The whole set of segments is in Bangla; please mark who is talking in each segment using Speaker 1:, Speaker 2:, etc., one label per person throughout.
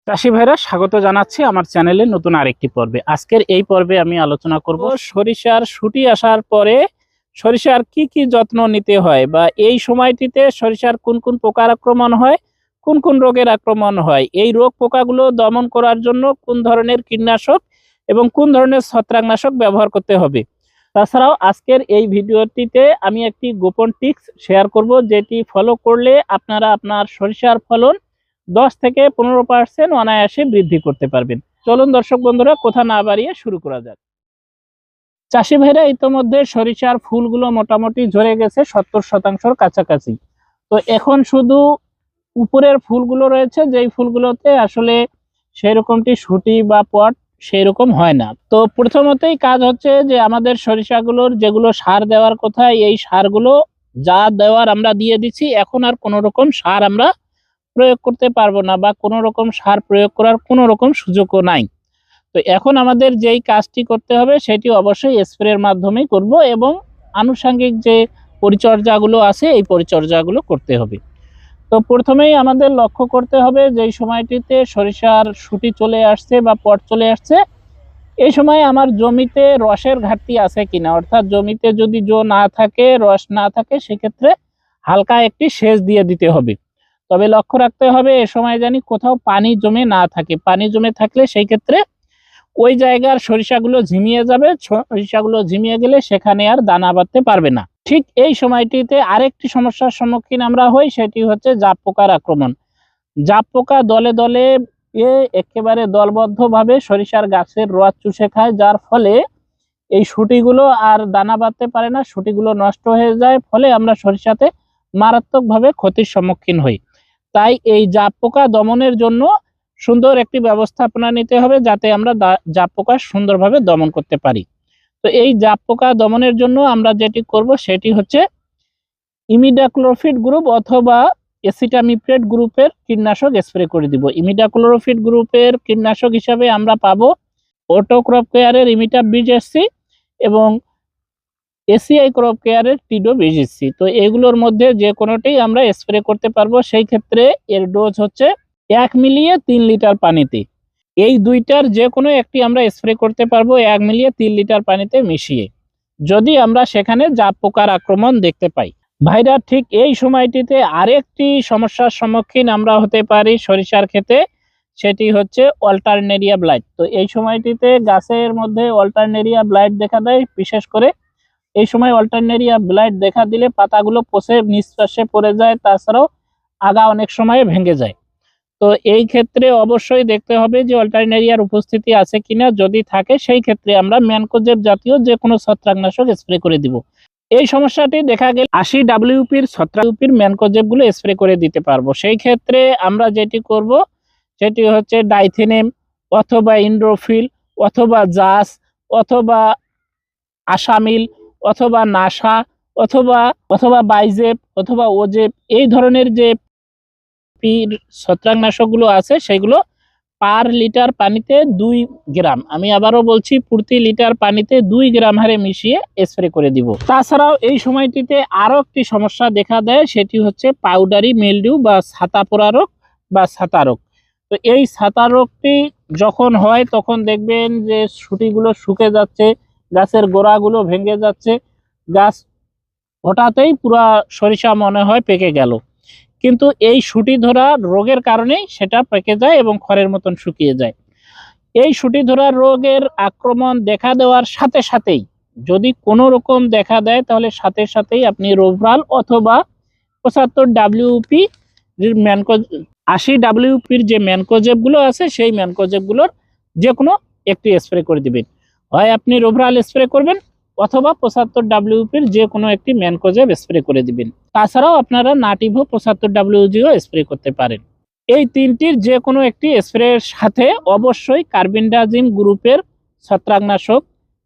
Speaker 1: চাষি ভাইরা স্বাগত জানাচ্ছি আমার চ্যানেলে নতুন আরেকটি পর্বে। আজকের এই পর্বে আমি আলোচনা করব সরিষার শুটি আসার পরে সরিষার কি কি যত্ন নিতে হয়, বা এই সময়টিতে সরিষার কোন কোন পোকার আক্রমণ হয়, কোন কোন রোগের আক্রমণ হয়, এই রোগ পোকাগুলো দমন করার জন্য কোন ধরনের কীটনাশক এবং কোন ধরনের ছত্রাকনাশক ব্যবহার করতে হবে। তাছাড়াও আজকের এই ভিডিওটিতে আমি একটি গোপন টিপস শেয়ার করব, যেটি ফলো করলে আপনারা আপনার সরিষার ফলন 10 থেকে 15% অনায়াসে বৃদ্ধি করতে পারবেন। চলুন দর্শক বন্ধুরা, কথা না বাড়িয়ে শুরু করা যাক। চাষি ভাইরা ইতোমধ্যে সরিষার ফুলগুলো মোটামুটি ঝরে গেছে 70% কাছাকাছি। তো এখন শুধু উপরের ফুলগুলো রয়েছে, যেই ফুলগুলোতে আসলে সেরকমটি শুটি বা পট সেরকম হয় না। তো প্রথমতেই কাজ হচ্ছে যে আমাদের সরিষাগুলোর যেগুলো সার দেওয়ার কথা, এই সারগুলো যা দেওয়ার আমরা দিয়ে দিচ্ছি। এখন আর কোনো রকম সার আমরা প্রয়োগ করতে পারবো না, বা কোনো রকম সার প্রয়োগ করার কোনো রকম সুযোগও নাই। তো এখন আমাদের যেই কাজটি করতে হবে সেটি অবশ্যই স্প্রের মাধ্যমেই করব, এবং আনুষঙ্গিক যে পরিচর্যাগুলো আছে এই পরিচর্যাগুলো করতে হবে। তো প্রথমেই আমাদের লক্ষ্য করতে হবে যেই সময়টিতে সরিষার শুটি চলে আসছে বা পট চলে আসছে, এই সময় আমার জমিতে রসের ঘাটতি আছে কিনা, অর্থাৎ জমিতে যদি জো না থাকে, রস না থাকে, সেক্ষেত্রে হালকা একটি সেচ দিয়ে দিতে হবে। তবে লক্ষ্য রাখতে হবে এ সময় জানি কোথাও পানি জমে না থাকে। পানি জমে থাকলে সেই ক্ষেত্রে ওই জায়গার সরিষাগুলো ঝিমিয়ে যাবে। সরিষাগুলো ঝিমিয়ে গেলে সেখানে আর দানা বাঁধতে পারবে না। ঠিক এই সময়টিতে আরেকটি সমস্যার সম্মুখীন আমরা হই, সেটি হচ্ছে জাপ পোকার আক্রমণ। জাপ পোকা দলে দলে একেবারে দলবদ্ধভাবে সরিষার গাছের রস চুষে খায়, যার ফলে এই শুটিগুলো আর দানা বাঁধতে পারে না, শুটিগুলো নষ্ট হয়ে যায়, ফলে আমরা সরিষাতে মারাত্মকভাবে ক্ষতির সম্মুখীন হই। তাই এই জাপ পোকা দমনের জন্য সুন্দর একটি ব্যবস্থাপনা নিতে হবে, যাতে আমরা জাপ পোকা সুন্দরভাবে দমন করতে পারি। তো এই জাপ পোকা দমনের জন্য আমরা যেটি করব সেটি হচ্ছে ইমিডাক্লোরোপিড গ্রুপ অথবা এসিটামিপ্রেড গ্রুপের কীটনাশক স্প্রে করে দিব। ইমিডাক্লোরোপিড গ্রুপের কীটনাশক হিসাবে আমরা পাবো অটো ক্রপ কেয়ারের ইমিটা বিজএসসি এবং এসিআই ক্রপ কেয়ারের টিডো বিজএসসি। তো এগুলোর মধ্যে যে কোনোটাই আমরা স্প্রে করতে পারবো। সেই ক্ষেত্রে এর ডোজ হচ্ছে 1 মিলিয়ে 3 লিটার পানিতে। এই দুইটার যে কোনো একটি আমরা স্প্রে করতে পারবো 1 মিলিয়ে 3 লিটার পানিতে মিশিয়ে, যদি আমরা সেখানে জাপ পোকার আক্রমণ দেখতে পাই। ভাইরা, ঠিক এই সময়টিতে আরেকটি সমস্যার সম্মুখীন আমরা হতে পারি সরিষার ক্ষেতে, সেটি হচ্ছে অল্টারনেরিয়া ব্লাইট। তো এই সময়টিতে গাছের মধ্যে অল্টারনেরিয়া ব্লাইট দেখা দেয়। বিশেষ করে এই সময় অল্টারনেরিয়া ব্লাইট দেখা দিলে পাতাগুলো পচে নিঃশ্বাসে পড়ে যায়, তাছাড়াও আগা অনেক সময় ভেঙে যায়। তো এই ক্ষেত্রে অবশ্যই দেখতে হবে যে অল্টারনেরিয়ার উপস্থিতি আছে কিনা। যদি থাকে সেই ক্ষেত্রে আমরা ম্যানকোজেব জাতীয় যে কোনো ছত্রাকনাশক স্প্রে করে দিব। এই সমস্যাটি দেখা গেলে 80 WPর ছত্রাকনাশকের ম্যানকোজেবগুলো স্প্রে করে দিতে পারবো। সেই ক্ষেত্রে আমরা যেটি করব সেটি হচ্ছে ডাইথেনেম অথবা ইন্ড্রোফিল অথবা জাস অথবা আসামিল অথবা নাসা অথবা অথবা বাইজেপ অথবা ওজেপ, এই ধরনের যে ছত্রাকনাশকগুলো আছে সেগুলো পার লিটার পানিতে 2 গ্রাম, আমি আবারও বলছি প্রতি লিটার পানিতে 2 গ্রাম হারে মিশিয়ে স্প্রে করে দিব। তাছাড়াও এই সময়টিতে আরও একটি সমস্যা দেখা দেয়, সেটি হচ্ছে পাউডারি মিলডিউ বা ছাতা পোড়া রোগ বা ছাতা রোগ। তো এই ছাতা রোগটি যখন হয় তখন দেখবেন যে শুটিগুলো শুকে যাচ্ছে, গাছের গোড়াগুলো ভেঙে যাচ্ছে, গাছ হঠাৎই পুরা সরিষা মনে হয় পেকে গেল। কিন্তু এই শুটি ধরা রোগের কারণেই সেটা পেকে যায় এবং খড়ের মতন শুকিয়ে যায়। এই শুটি ধরা রোগের আক্রমণ দেখা দেওয়ার সাথে সাথেই, যদি কোনো রকম দেখা দেয়, তাহলে সাথে সাথেই আপনি রোভরাল অথবা 75 WP 80 WPর যে ম্যানকোজেবগুলো আছে সেই ম্যানকোজেবগুলোর যে কোনো একটি স্প্রে করে দিবেন। হয় আপনি রোভরাল স্প্রে করবেন অথবা 75 WPর যে কোনো একটি ম্যানকোজেব স্প্রে করে দিবেন। তাছাড়াও আপনারা নাটিভো 75 WGও স্প্রে করতে পারেন। এই তিনটির যে কোনো একটি স্প্রের সাথে অবশ্যই কার্বেন্ডাজিম গ্রুপের ছত্রাকনাশক,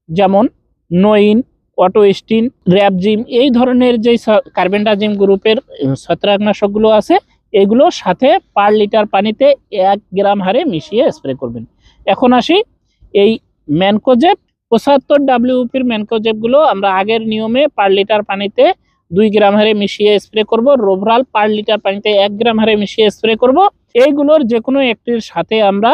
Speaker 1: যেমন নোইন, অটোস্টিন, র্যাবজিম, এই ধরনের যে কার্বেন্ডাজিম গ্রুপের ছত্রাকনাশকগুলো আছে এগুলো সাথে পার লিটার পানিতে 1 গ্রাম হারে মিশিয়ে স্প্রে করবেন। এখন আসি এই ম্যানকোজেব 75 WPর ম্যানকোজেবগুলো আমরা আগের নিয়মে পার লিটার পানিতে 2 গ্রাম হারে মিশিয়ে স্প্রে করব, রোভরাল পার লিটার পানিতে 1 গ্রাম হারে মিশিয়ে স্প্রে করব। এইগুলোর যে কোনো একটির সাথে আমরা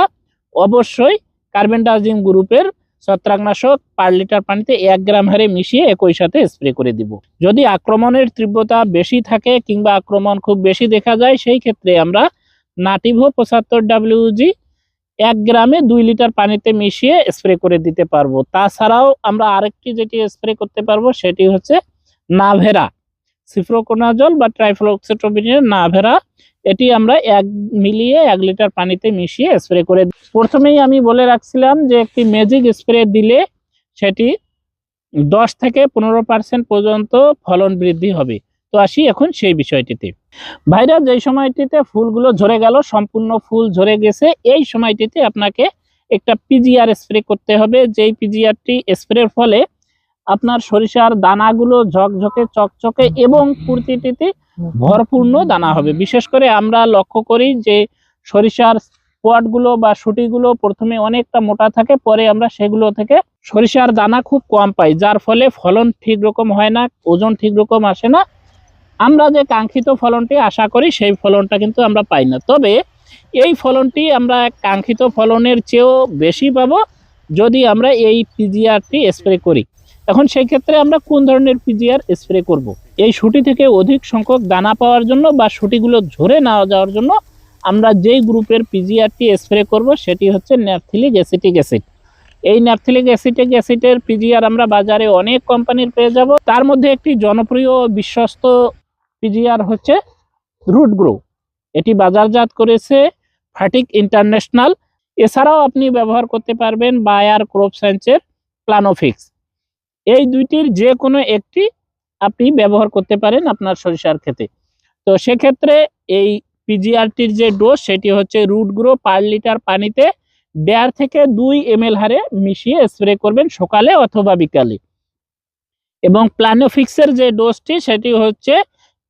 Speaker 1: অবশ্যই কার্বেন্ডাজিম গ্রুপের ছত্রাকনাশক পার লিটার পানিতে 1 গ্রাম হারে মিশিয়ে একই সাথে স্প্রে করে দিব। যদি আক্রমণের তীব্রতা বেশি থাকে কিংবা আক্রমণ খুব বেশি দেখা যায়, সেই ক্ষেত্রে আমরা নাটিভো 75WG 1 গ্রামে 2 লিটার পানিতে মিশিয়ে স্প্রে করে দিতে পারবো। তাছাড়াও আমরা আরেকটি যেটি স্প্রে করতে পারবো সেটি হচ্ছে নাভেরা সিফ্রোকোনাজল বা ট্রাইফ্লোক্সিট্রোবিনের নাভেরা। এটি আমরা মিলিয়ে 1 লিটার পানিতে মিশিয়ে স্প্রে করে। প্রথমেই আমি বলে রাখছিলাম যে একটি ম্যাজিক স্প্রে দিলে সেটি 10 থেকে 15% পর্যন্ত ফলন বৃদ্ধি হবে। তো আসি এখন সেই বিষয়টিতে। ভাইরা, যেই সময়টিতে ফুলগুলো ঝরে গেল, সম্পূর্ণ ফুল ঝরে গেছে, এই সময়টিতে আপনাকে একটা পিজিআর স্প্রে করতে হবে। যেই পিজিআরটি স্প্রের ফলে আপনার সরিষার দানাগুলো ঝকঝকে চকচকে এবং প্রতিটিতে ভরপূর্ণ দানা হবে। বিশেষ করে আমরা লক্ষ্য করি যে সরিষার পটগুলো বা শুটিগুলো প্রথমে অনেকটা মোটা থাকে, পরে আমরা সেগুলো থেকে সরিষার দানা খুব কম পাই, যার ফলে ফলন ঠিক রকম হয় না, ওজন ঠিক রকম আসে না। আমরা যে কাঙ্ক্ষিত ফলনটি আশা করি সেই ফলনটা কিন্তু আমরা পাই না। তবে এই ফলনটি আমরা কাঙ্ক্ষিত ফলনের চেয়েও বেশি পাবো যদি আমরা এই পিজিআরটি স্প্রে করি। এখন সেই ক্ষেত্রে আমরা কোন ধরনের পিজিআর স্প্রে করব? এই শুটি থেকে অধিক সংখ্যক দানা পাওয়ার জন্য বা শুটিগুলো ঝরে না যাওয়ার জন্য আমরা যেই গ্রুপের পিজিআরটি স্প্রে করব সেটি হচ্ছে ন্যাপথ্যালিক অ্যাসিটিক অ্যাসিড। এই ন্যাপথ্যালিক অ্যাসিটিক অ্যাসিডের পিজিআর আমরা বাজারে অনেক কোম্পানির পেয়ে যাব। তার মধ্যে একটি জনপ্রিয় বিশ্বস্ত পিজিআর হচ্ছে রুট গ্রো। এটি বাজারজাত করেছে ফাটিক ইন্টারন্যাশনাল। এছাড়াও আপনি ব্যবহার করতে পারবেন বায়ার ক্রপ সায়েন্সের প্লানোফিক্স। এই দুইটির যে কোনো একটি আপনি ব্যবহার করতে পারেন আপনার সরিষার ক্ষেতে। তো সেক্ষেত্রে এই পিজিআরটির যে ডোজ সেটি হচ্ছে রুট গ্রো পার লিটার পানিতে 1.5 থেকে 2 ml হারে মিশিয়ে স্প্রে করবেন সকালে অথবা বিকালে। এবং প্লানোফিক্সের যে ডোজটি সেটি হচ্ছে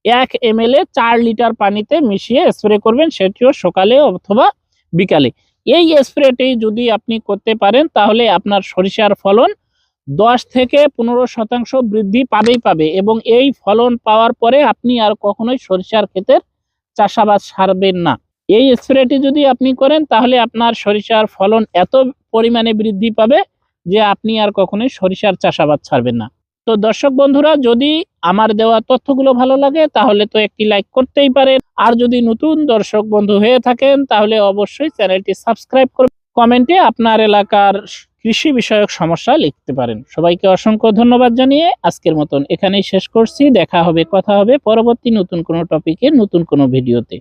Speaker 1: 1 ml 4 লিটার পানিতে মিশিয়ে স্প্রে করবেন, সেটিও সকালে অথবা বিকালে। এই স্প্রেটি যদি আপনি করতে পারেন তাহলে আপনার সরিষার ফলন 10 থেকে 15% বৃদ্ধি পাবে এবং এই ফলন পাওয়ার পরে আপনি আর কখনোই সরিষার ক্ষেতের চাষাবাদ ছাড়বেন না। এই স্প্রেটি যদি আপনি করেন তাহলে আপনার সরিষার ফলন এত পরিমাণে বৃদ্ধি পাবে যে আপনি আর কখনোই সরিষার চাষাবাদ ছাড়বেন না। তো দর্শক বন্ধুরা, যদি আমার দেওয়া তথ্যগুলো ভালো লাগে তাহলে তো একটি লাইক করতেই পারেন। আর যদি নতুন দর্শক বন্ধু হয়ে থাকেন তাহলে অবশ্যই চ্যানেলটি সাবস্ক্রাইব করবেন। কমেন্টে আপনার এলাকার কৃষি বিষয়ক সমস্যা লিখতে পারেন। সবাইকে অসংখ্য ধন্যবাদ জানিয়ে আজকের মতন এখানেই শেষ করছি। দেখা হবে, কথা হবে পরবর্তী নতুন কোনো টপিকে, নতুন কোনো ভিডিওতে।